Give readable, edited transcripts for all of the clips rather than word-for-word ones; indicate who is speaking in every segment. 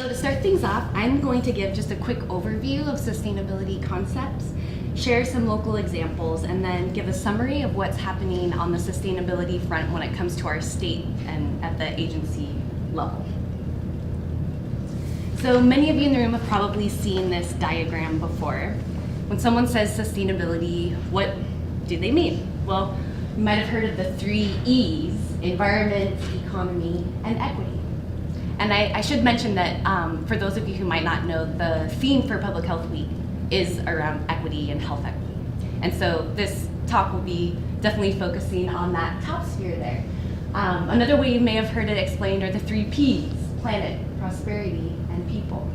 Speaker 1: So to start things off, I'm going to give just a quick overview of sustainability concepts, share some local examples, and then give a summary of what's happening on the sustainability front when it comes to our state and at the agency level. So many of you in the room have probably seen this diagram before. When someone says sustainability, what do they mean? Well, you might have heard of the 3 E's: environment, economy, and equity. And I should mention that for those of you who might not know, the theme for Public Health Week is around equity and health equity. And so this talk will be definitely focusing on that top sphere there. Another way you may have heard it explained are the 3 P's: planet, prosperity, and people.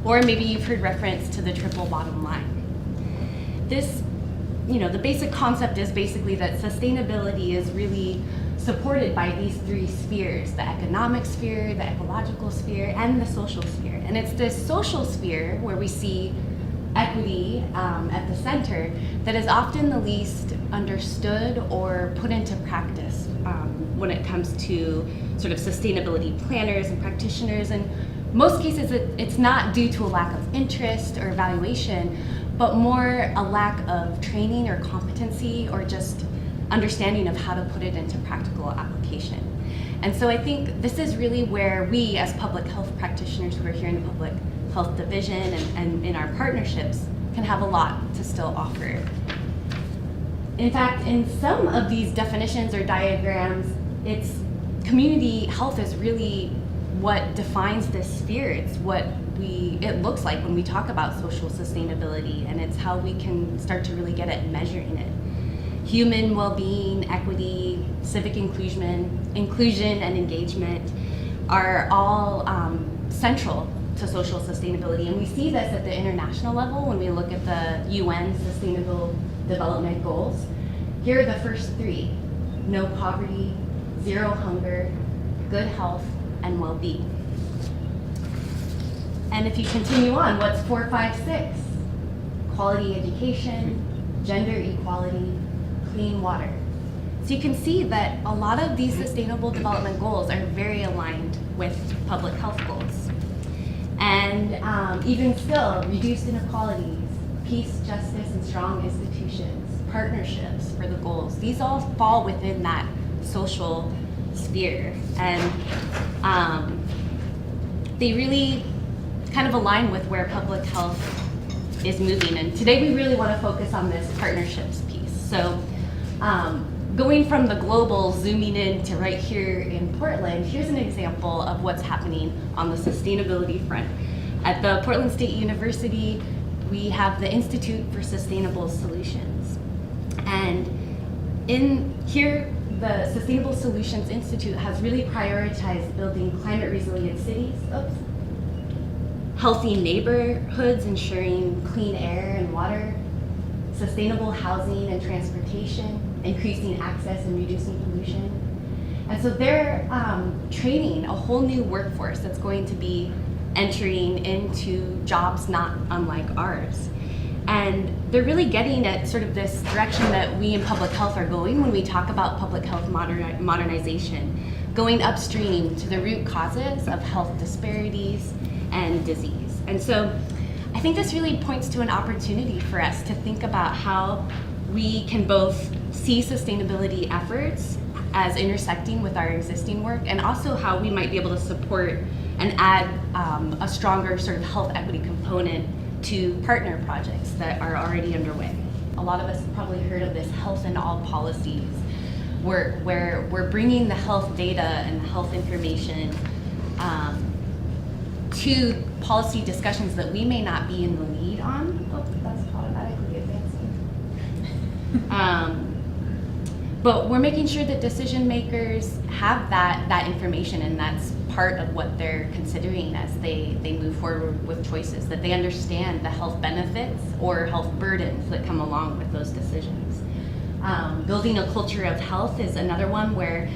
Speaker 1: Or maybe you've heard reference to the triple bottom line. This, the basic concept is basically that sustainability is really supported by these 3 spheres: the economic sphere, the ecological sphere, and the social sphere. And it's this social sphere where we see equity at the center that is often the least understood or put into practice when it comes to sort of sustainability planners and practitioners. In most cases, it's not due to a lack of interest or evaluation, but more a lack of training or competency or just understanding of how to put it into practical application. And so I think this is really where we as public health practitioners who are here in the public health division and in our partnerships can have a lot to still offer. In fact, in some of these definitions or diagrams, it's community health is really what defines this sphere. It's what it looks like when we talk about social sustainability, and it's how we can start to really get at measuring it. Human well-being, equity, civic inclusion, and engagement are all central to social sustainability. And we see this at the international level when we look at the UN Sustainable Development Goals. Here are the first 3: no poverty, 0 hunger, good health, and well-being. And if you continue on, what's 4, 5, 6? Quality education, gender equality, clean water. So you can see that a lot of these sustainable development goals are very aligned with public health goals. And even still, reduced inequalities, peace, justice, and strong institutions, partnerships for the goals, these all fall within that social sphere. And they really kind of align with where public health is moving. And today we really want to focus on this partnerships piece. So going from the global, zooming in to right here in Portland, here's an example of what's happening on the sustainability front. At the Portland State University, we have the Institute for Sustainable Solutions. And in here, the Sustainable Solutions Institute has really prioritized building climate resilient cities, healthy neighborhoods, ensuring clean air and water, sustainable housing and transportation, increasing access and reducing pollution. And so they're training a whole new workforce that's going to be entering into jobs not unlike ours. And they're really getting at sort of this direction that we in public health are going when we talk about public health modernization, going upstream to the root causes of health disparities and disease. And so I think this really points to an opportunity for us to think about how we can both see sustainability efforts as intersecting with our existing work, and also how we might be able to support and add a stronger sort of health equity component to partner projects that are already underway. A lot of us have probably heard of this health in all policies, where we're bringing the health data and health information to policy discussions that we may not be in the lead on. Oh, that's automatically advancing. But we're making sure that decision makers have that information, and that's part of what they're considering as they move forward with choices, that they understand the health benefits or health burdens that come along with those decisions. Building a culture of health is another one where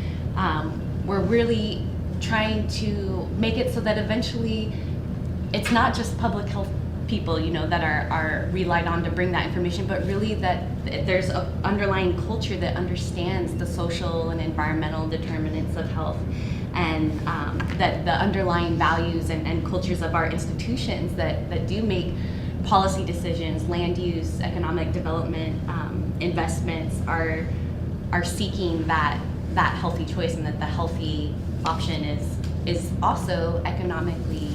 Speaker 1: we're really trying to make it so that eventually it's not just public health people, that are relied on to bring that information, but really that there's an underlying culture that understands the social and environmental determinants of health, and that the underlying values and cultures of our institutions that do make policy decisions, land use, economic development, investments are seeking that healthy choice, and that the healthy option is also economically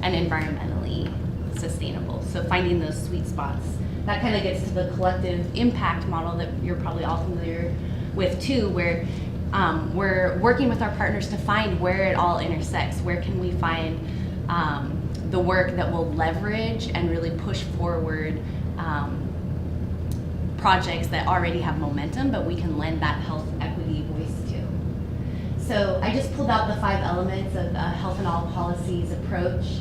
Speaker 1: and environmentally sustainable. So finding those sweet spots. That kind of gets to the collective impact model that you're probably all familiar with too, where we're working with our partners to find where it all intersects. Where can we find the work that will leverage and really push forward projects that already have momentum, but we can lend that health equity voice to. So I just pulled out the 5 elements of the health in all policies approach.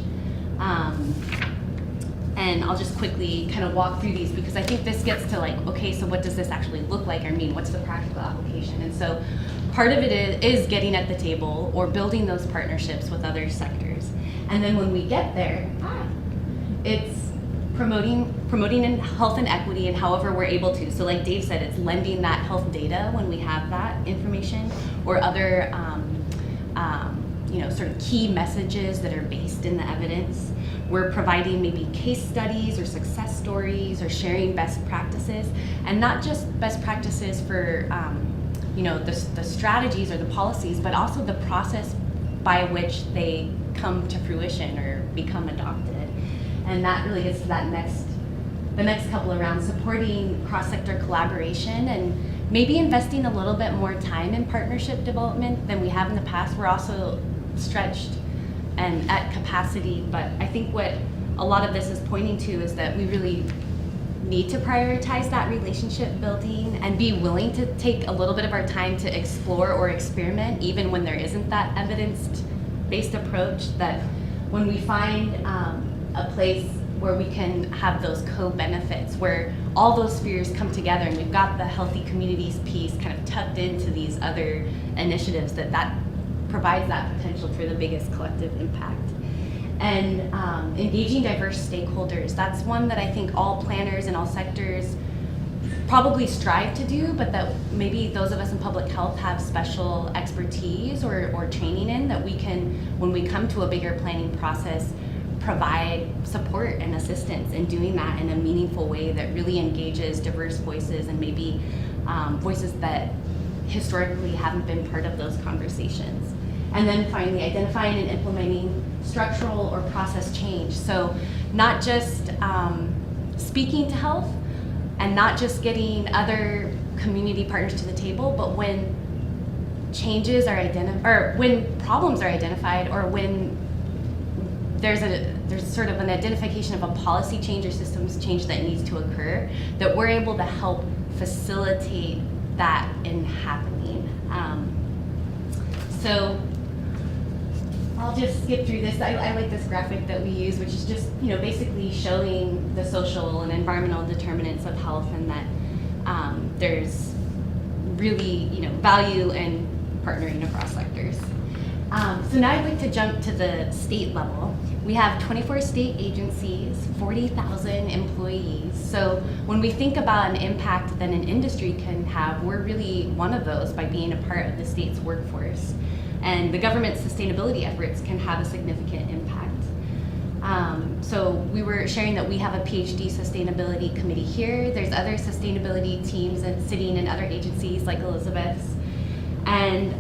Speaker 1: And I'll just quickly kind of walk through these, because I think this gets to like, okay, so what does this actually look like or mean? What's the practical application? And so part of it is getting at the table or building those partnerships with other sectors. And then when we get there, it's promoting in health and equity and however we're able to. So like Dave said, it's lending that health data when we have that information, or other sort of key messages that are based in the evidence. We're providing maybe case studies or success stories, or sharing best practices, and not just best practices for the strategies or the policies, but also the process by which they come to fruition or become adopted. And that really gets to the next couple of rounds, supporting cross-sector collaboration and maybe investing a little bit more time in partnership development than we have in the past. We're also stretched and at capacity, but I think what a lot of this is pointing to is that we really need to prioritize that relationship building and be willing to take a little bit of our time to explore or experiment, even when there isn't that evidence-based approach. That when we find a place where we can have those co-benefits, where all those spheres come together, and we've got the healthy communities piece kind of tucked into these other initiatives, that provides that potential for the biggest collective impact. And engaging diverse stakeholders, that's one that I think all planners in all sectors probably strive to do, but that maybe those of us in public health have special expertise or training in, that we can, when we come to a bigger planning process, provide support and assistance in doing that in a meaningful way that really engages diverse voices, and maybe voices that historically haven't been part of those conversations. And then finally, identifying and implementing structural or process change. So not just speaking to health, and not just getting other community partners to the table, but when changes are identified, or when problems are identified, or when there's sort of an identification of a policy change or systems change that needs to occur, that we're able to help facilitate that in happening. So I'll just skip through this. I like this graphic that we use, which is just basically showing the social and environmental determinants of health, and that there's really value in partnering across sectors. So now I'd like to jump to the state level. We have 24 state agencies, 40,000 employees. So when we think about an impact that an industry can have, we're really one of those by being a part of the state's workforce. And the government's sustainability efforts can have a significant impact. So we were sharing that we have a PhD sustainability committee here. There's other sustainability teams sitting in other agencies like Elizabeth's. And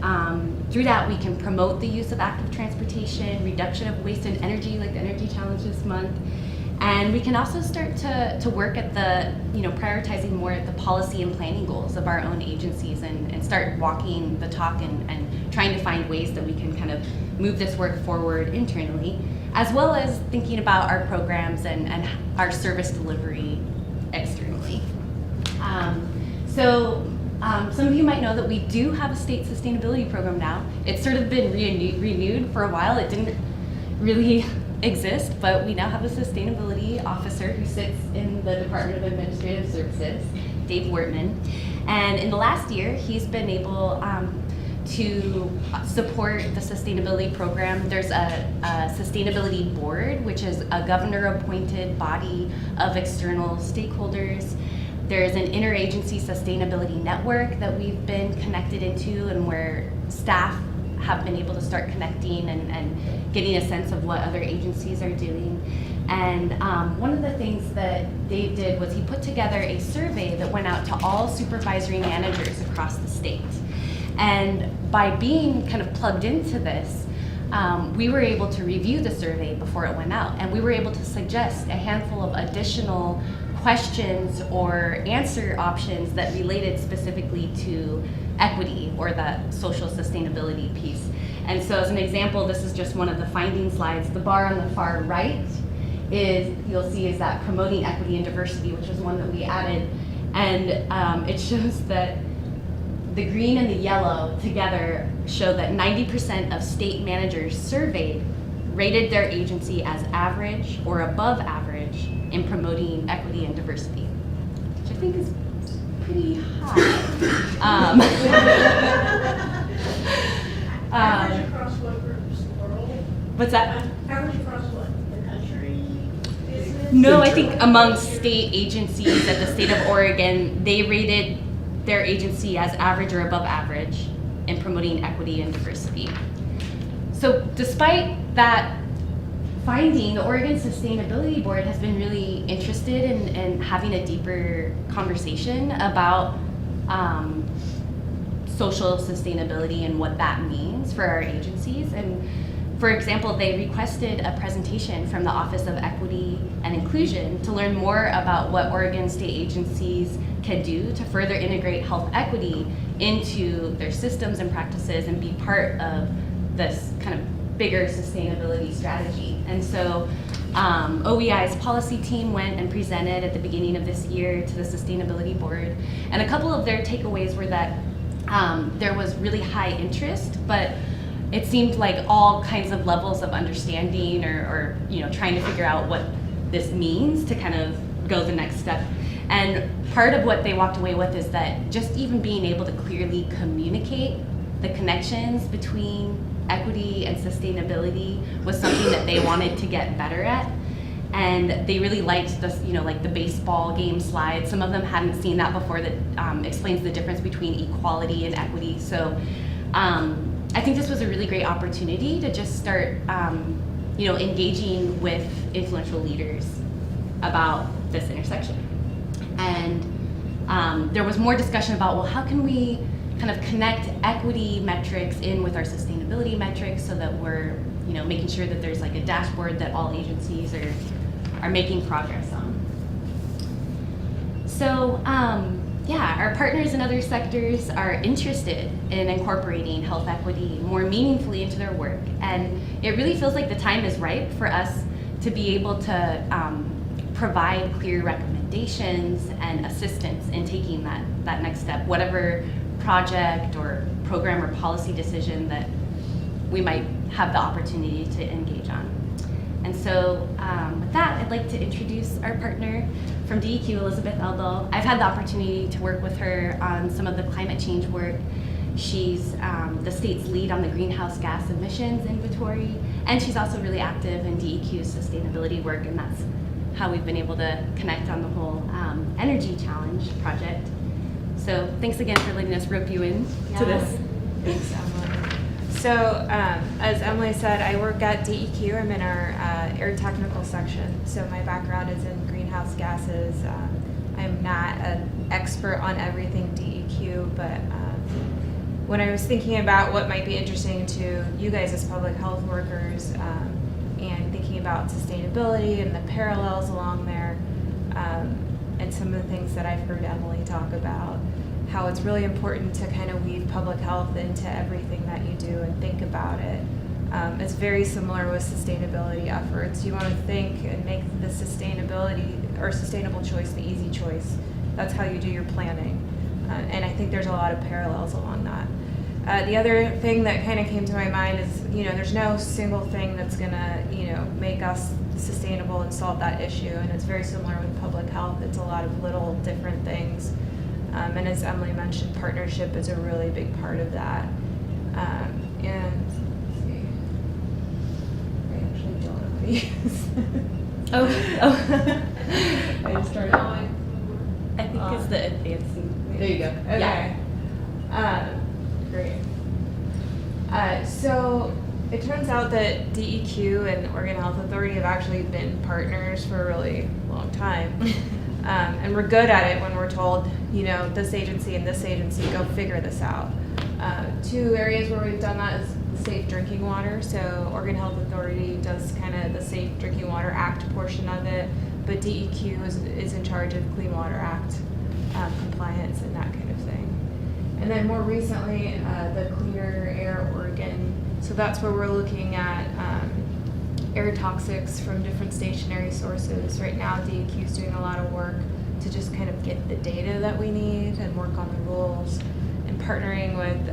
Speaker 1: through that, we can promote the use of active transportation, reduction of waste and energy, like the Energy Challenge this month. And we can also start to work at the, prioritizing more at the policy and planning goals of our own agencies, and start walking the talk and trying to find ways that we can kind of move this work forward internally, as well as thinking about our programs and our service delivery externally. Some of you might know that we do have a state sustainability program now. It's sort of been renewed for a while. It didn't really exist, but we now have a sustainability officer who sits in the Department of Administrative Services, Dave Wortman. And in the last year, he's been able to support the sustainability program. There's a sustainability board, which is a governor-appointed body of external stakeholders. There's an interagency sustainability network that we've been connected into, and where staff have been able to start connecting and getting a sense of what other agencies are doing. And one of the things that Dave did was he put together a survey that went out to all supervisory managers across the state. And by being kind of plugged into this, we were able to review the survey before it went out, and we were able to suggest a handful of additional questions or answer options that related specifically to equity or that social sustainability piece. And so as an example, this is just one of the finding slides. The bar on the far right you'll see is that promoting equity and diversity, which was one that we added. And it shows that the green and the yellow together show that 90% of state managers surveyed rated their agency as average or above average in promoting equity and diversity, which I think is pretty high.
Speaker 2: Average across what groups? The world?
Speaker 1: What's that?
Speaker 2: Average across what? The country? Business?
Speaker 1: No, I think among state agencies at the state of Oregon, they rated their agency as average or above average in promoting equity and diversity. So despite that finding, the Oregon Sustainability Board has been really interested in having a deeper conversation about social sustainability and what that means for our agencies. And for example, they requested a presentation from the Office of Equity and Inclusion to learn more about what Oregon state agencies can do to further integrate health equity into their systems and practices and be part of this kind of bigger sustainability strategy. And so OEI's policy team went and presented at the beginning of this year to the Sustainability Board. And a couple of their takeaways were that there was really high interest, but it seemed like all kinds of levels of understanding or trying to figure out what this means to kind of go the next step. And part of what they walked away with is that just even being able to clearly communicate the connections between equity and sustainability was something that they wanted to get better at. And they really liked this, like the baseball game slide. Some of them hadn't seen that before that explains the difference between equality and equity. So I think this was a really great opportunity to just start, engaging with influential leaders about this intersection. And there was more discussion about, well, how can we kind of connect equity metrics in with our sustainability metrics so that we're, making sure that there's like a dashboard that all agencies are making progress on. So, our partners in other sectors are interested in incorporating health equity more meaningfully into their work. And it really feels like the time is ripe for us to be able to provide clear recommendations and assistance in taking that next step, whatever project or program or policy decision that we might have the opportunity to engage on. And so with that, I'd like to introduce our partner from DEQ, Elizabeth Eldel. I've had the opportunity to work with her on some of the climate change work. She's the state's lead on the greenhouse gas emissions inventory, and she's also really active in DEQ's sustainability work, and that's how we've been able to connect on the whole energy challenge project. So thanks again for letting us rope you in to this.
Speaker 3: Thanks, Emily. So as Emily said, I work at DEQ. I'm in our air technical section. So my background is in greenhouse gases. I'm not an expert on everything DEQ, but when I was thinking about what might be interesting to you guys as public health workers and thinking about sustainability and the parallels along there, and some of the things that I've heard Emily talk about, how it's really important to kind of weave public health into everything that you do and think about it. It's very similar with sustainability efforts. You want to think and make the sustainability or sustainable choice the easy choice. That's how you do your planning. And I think there's a lot of parallels along that. The other thing that kind of came to my mind is, there's no single thing that's gonna, make us sustainable and solve that issue. And it's very similar with public health. It's a lot of little different things. And as Emily mentioned, partnership is a really big part of that. And let's see, I actually don't know how to use. I just started.
Speaker 1: I think it's the advancing.
Speaker 3: There you go. Okay.
Speaker 1: Yeah.
Speaker 3: Great. So it turns out that DEQ and Oregon Health Authority have actually been partners for a really long time. And we're good at it when we're told, you know, this agency and this agency, go figure this out. Two areas where we've done that is safe drinking water. So Oregon Health Authority does kind of the Safe Drinking Water Act portion of it, but DEQ is in charge of Clean Water Act compliance and that kind of thing. And then more recently, the Cleaner Air Oregon. So that's where we're looking at air toxics from different stationary sources. Right now, DEQ is doing a lot of work to just kind of get the data that we need and work on the rules, and partnering with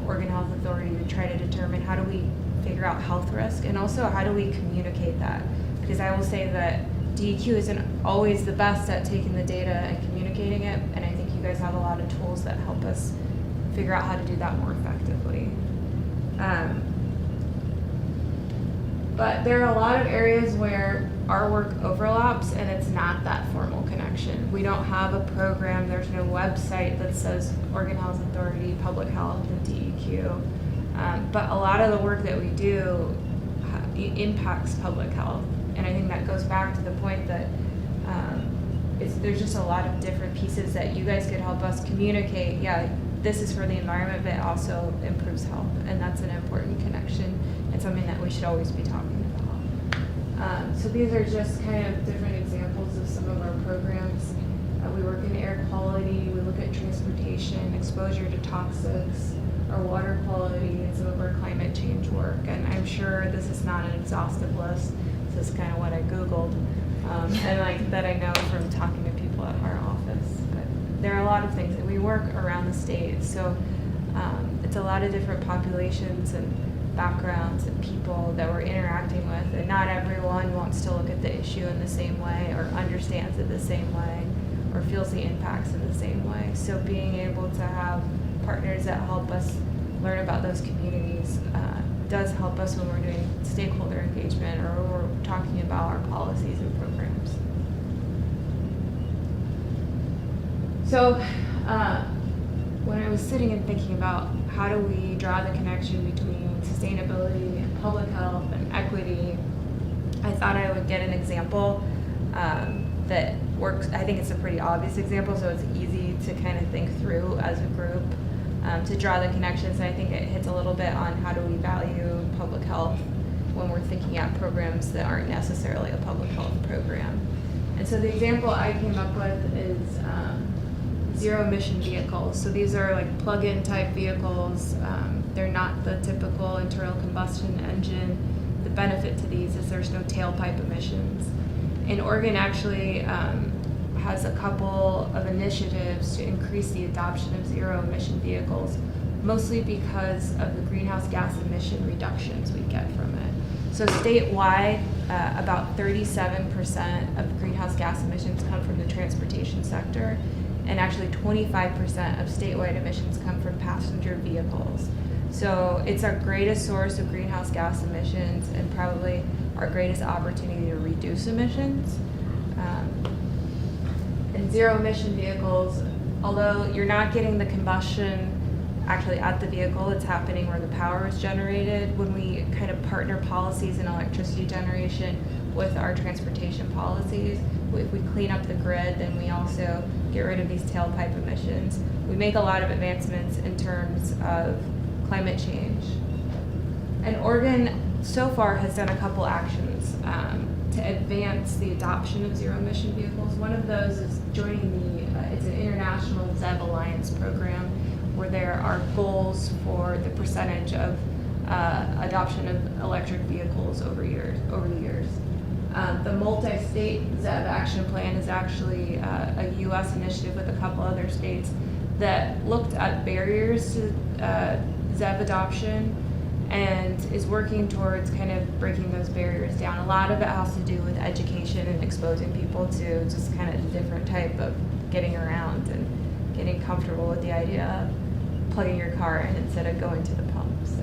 Speaker 3: Oregon Health Authority to try to determine how do we figure out health risk, and also how do we communicate that. Because I will say that DEQ isn't always the best at taking the data and communicating it, and I think you guys have a lot of tools that help us figure out how to do that more effectively. But there are a lot of areas where our work overlaps and it's not that formal connection. We don't have a program, there's no website that says Oregon Health Authority, Public Health, and DEQ. But a lot of the work that we do impacts public health. And I think that goes back to the point that there's just a lot of different pieces that you guys could help us communicate. Yeah, this is for the environment, but it also improves health. And that's an important connection and something that we should always be talking about. So these are just kind of different examples of some of our programs. We work in air quality, we look at transportation, exposure to toxics, our water quality, and some of our climate change work. And I'm sure this is not an exhaustive list. This is kind of what I Googled, and like that I know from talking to people at our office. But there are a lot of things, and we work around the state, so it's a lot of different populations and backgrounds and people that we're interacting with, and not everyone wants to look at the issue in the same way, or understands it the same way, or feels the impacts in the same way. So being able to have partners that help us learn about those communities does help us when we're doing stakeholder engagement or when we're talking about our policies and programs. So when I was sitting and thinking about how do we draw the connection between sustainability and public health and equity, I thought I would get an example that works. I think it's a pretty obvious example, so it's easy to kind of think through as a group to draw the connections. And I think it hits a little bit on how do we value public health when we're thinking at programs that aren't necessarily a public health program. And so the example I came up with is zero emission vehicles. So these are like plug-in type vehicles. They're not the typical internal combustion engine. The benefit to these is there's no tailpipe emissions. And Oregon actually has a couple of initiatives to increase the adoption of zero emission vehicles, mostly because of the greenhouse gas emission reductions we get from it. So statewide, about 37% of greenhouse gas emissions come from the transportation sector, and actually 25% of statewide emissions come from passenger vehicles. So it's our greatest source of greenhouse gas emissions and probably our greatest opportunity to reduce emissions. And zero emission vehicles, although you're not getting the combustion actually at the vehicle, it's happening where the power is generated. When we kind of partner policies in electricity generation with our transportation policies, if we clean up the grid, then we also get rid of these tailpipe emissions. We make a lot of advancements in terms of climate change. And Oregon so far has done a couple actions to advance the adoption of zero emission vehicles. One of those is joining it's an international ZEV Alliance program where there are goals for the percentage of adoption of electric vehicles over the years. The multi-state ZEV action plan is actually a U.S. initiative with a couple other states that looked at barriers to ZEV adoption and is working towards kind of breaking those barriers down. A lot of it has to do with education and exposing people to just kind of a different type of getting around and getting comfortable with the idea of plugging your car in instead of going to the pump. So.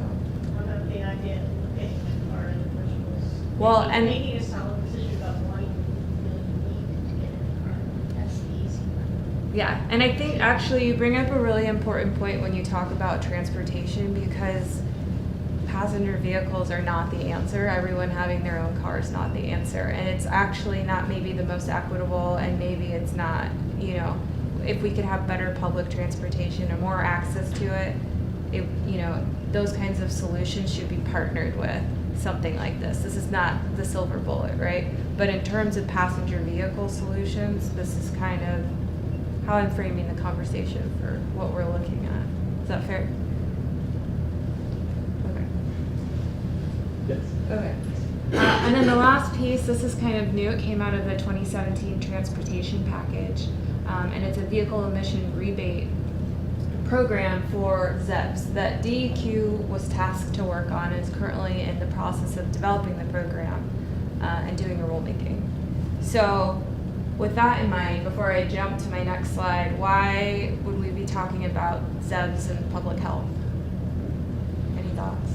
Speaker 2: What about the idea of getting the car in the first place?
Speaker 3: Well, and
Speaker 2: making a solid decision about why you really need to get in the car. That's the easy one.
Speaker 3: Yeah, and I think actually you bring up a really important point when you talk about transportation, because passenger vehicles are not the answer. Everyone having their own car is not the answer. And it's actually not maybe the most equitable, and maybe it's not, you know, if we could have better public transportation or more access to it, you know, those kinds of solutions should be partnered with something like this. This is not the silver bullet, right? But in terms of passenger vehicle solutions, this is kind of how I'm framing the conversation for what we're looking at. Is that fair? Okay.
Speaker 4: Yes.
Speaker 3: Okay. And then the last piece, this is kind of new. It came out of the 2017 transportation package, and it's a vehicle emission rebate program for ZEBs that DEQ was tasked to work on and is currently in the process of developing the program and doing a rulemaking. So with that in mind, before I jump to my next slide, why would we be talking about ZEBs and public health? Any thoughts?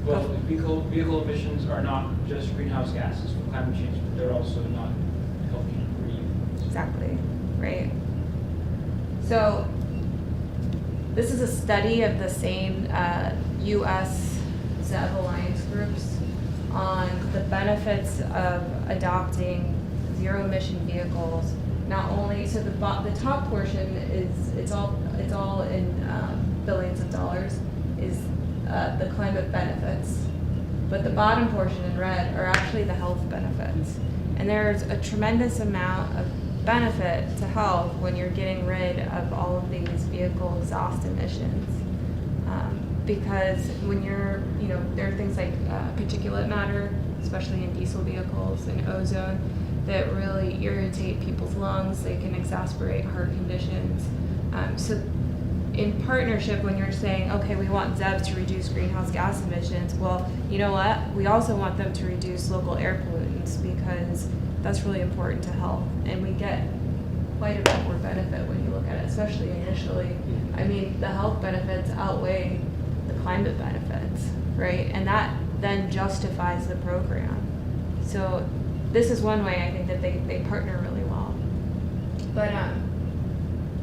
Speaker 4: Well, vehicle emissions are not just greenhouse gases for climate change, but they're also not healthy to breathe.
Speaker 3: Exactly, right? So this is a study of the same U.S. ZEB Alliance groups on the benefits of adopting zero-emission vehicles. Not only, so the top portion is it's all in billions of dollars, is the climate benefits, but the bottom portion in red are actually the health benefits. And there's a tremendous amount of benefit to health when you're getting rid of all of these vehicle exhaust emissions. Because when you're, you know, there are things like particulate matter, especially in diesel vehicles, and ozone, that really irritate people's lungs. They can exacerbate heart conditions. So in partnership, when you're saying, okay, we want ZEBs to reduce greenhouse gas emissions, well, you know what? We also want them to reduce local air pollutants, because that's really important to health. And we get quite a bit more benefit when you look at it, especially initially. I mean, the health benefits outweigh the climate benefits, right? And that then justifies the program. So this is one way I think that they partner really well. But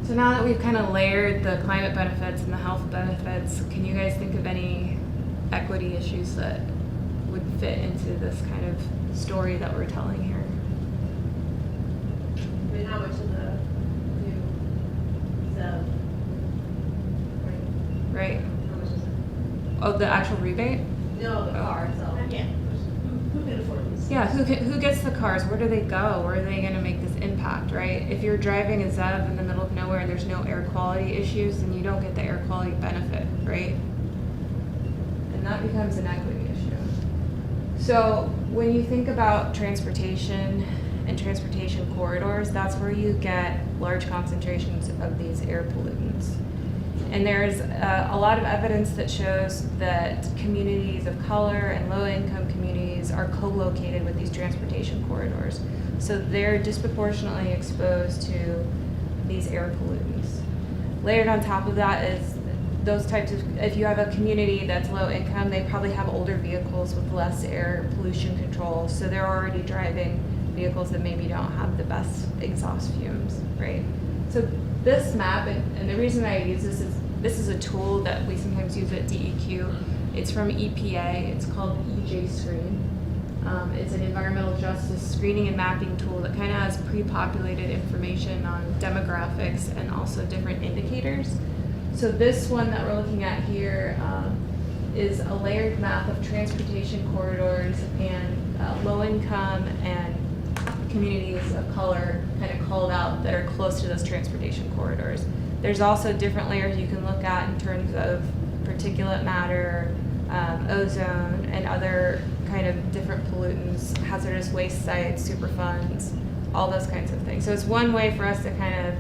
Speaker 3: so now that we've kind of layered the climate benefits and the health benefits, can you guys think of any equity issues that would fit into this kind of story that we're telling here?
Speaker 2: I mean, how much of the new ZEB?
Speaker 3: Right?
Speaker 2: How much is it?
Speaker 3: Oh, the actual rebate?
Speaker 2: No, the car itself. Yeah. Who can afford these?
Speaker 3: Yeah, who gets the cars? Where do they go? Where are they going to make this impact, right? If you're driving a ZEB in the middle of nowhere and there's no air quality issues, then you don't get the air quality benefit, right? And that becomes an equity issue. So when you think about transportation and transportation corridors, that's where you get large concentrations of these air pollutants. And there's a lot of evidence that shows that communities of color and low-income communities are co-located with these transportation corridors. So they're disproportionately exposed to these air pollutants. Layered on top of that is those types of, if you have a community that's low income, they probably have older vehicles with less air pollution control. So they're already driving vehicles that maybe don't have the best exhaust fumes, right? So this map, and the reason I use this is a tool that we sometimes use at DEQ. It's from EPA. It's called EJ Screen. It's an environmental justice screening and mapping tool that kind of has pre-populated information on demographics and also different indicators. So this one that we're looking at here is a layered map of transportation corridors and low-income and communities of color kind of called out that are close to those transportation corridors. There's also different layers you can look at in terms of particulate matter, ozone, and other kind of different pollutants, hazardous waste sites, superfunds, all those kinds of things. So it's one way for us to kind of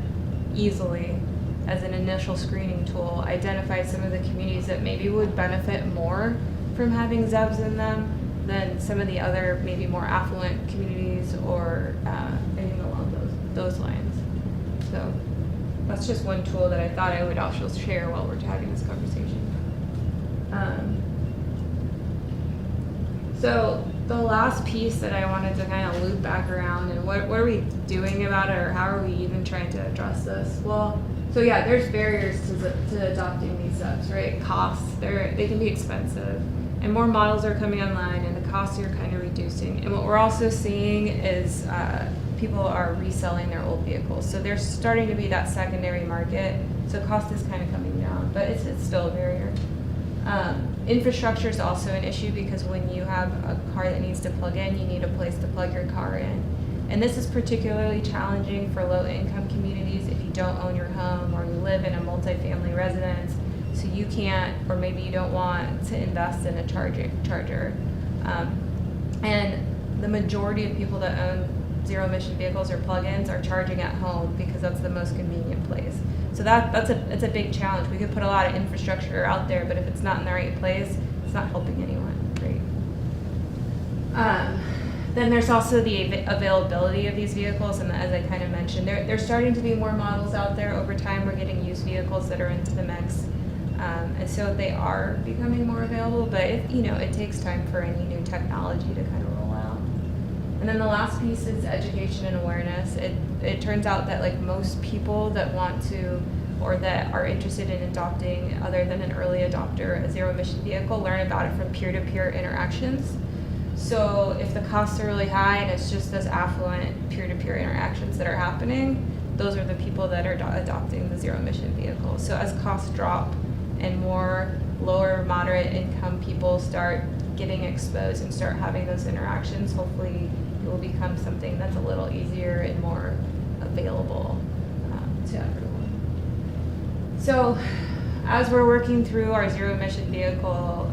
Speaker 3: easily, as an initial screening tool, identify some of the communities that maybe would benefit more from having ZEBs in them than some of the other maybe more affluent communities or anything along those lines. So that's just one tool that I thought I would also share while we're having this conversation. So the last piece that I wanted to kind of loop back around and what are we doing about it, or how are we even trying to address this? Well, so yeah, there's barriers to adopting these subs, right? Costs, they can be expensive, and more models are coming online, and the costs are kind of reducing. And what we're also seeing is people are reselling their old vehicles, so there's starting to be that secondary market. So cost is kind of coming down, but it's still a barrier. Infrastructure is also an issue because when you have a car that needs to plug in, you need a place to plug your car in. And this is particularly challenging for low-income communities if you don't own your home or you live in a multifamily residence, so you can't, or maybe you don't want to invest in a charger. And the majority of people that own zero-emission vehicles or plug-ins are charging at home because that's the most convenient place. So it's a big challenge. We could put a lot of infrastructure out there, but if it's not in the right place, it's not helping anyone, right? Then there's also the availability of these vehicles, and as I kind of mentioned, there's starting to be more models out there. Over time, we're getting used vehicles that are into the mix, and so they are becoming more available, but it takes time for any new technology to kind of roll out. And then the last piece is education and awareness. It turns out that like most people that want to or that are interested in adopting, other than an early adopter, a zero-emission vehicle, learn about it from peer-to-peer interactions. So if the costs are really high and it's just those affluent peer-to-peer interactions that are happening, those are the people that are adopting the zero-emission vehicle. So as costs drop and more lower, moderate income people start getting exposed and start having those interactions, hopefully it will become something that's a little easier and more available to everyone. So as we're working through our zero-emission vehicle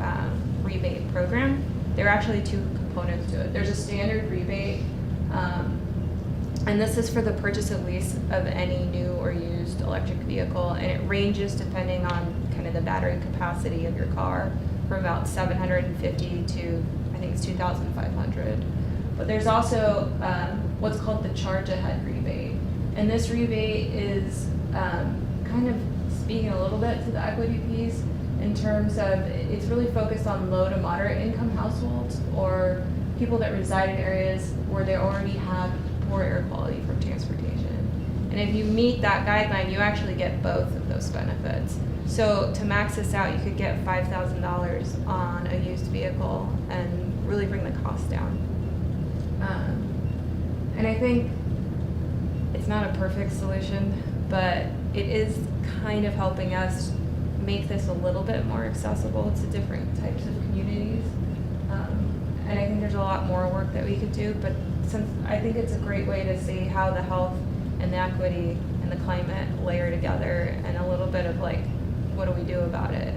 Speaker 3: rebate program, there are actually two components to it. There's a standard rebate, and this is for the purchase of lease of any new or used electric vehicle, and it ranges depending on kind of the battery capacity of your car from about $750 to I think it's $2,500. But there's also what's called the charge ahead rebate, and this rebate is kind of speaking a little bit to the equity piece in terms of it's really focused on low to moderate income households or people that reside in areas where they already have poor air quality from transportation. And if you meet that guideline, you actually get both of those benefits. So to max this out, you could get $5,000 on a used vehicle and really bring the cost down. And I think it's not a perfect solution, but it is kind of helping us make this a little bit more accessible to different types of communities. And I think there's a lot more work that we could do, but since I think it's a great way to see how the health and the equity and the climate layer together, and a little bit of like, what do we do about it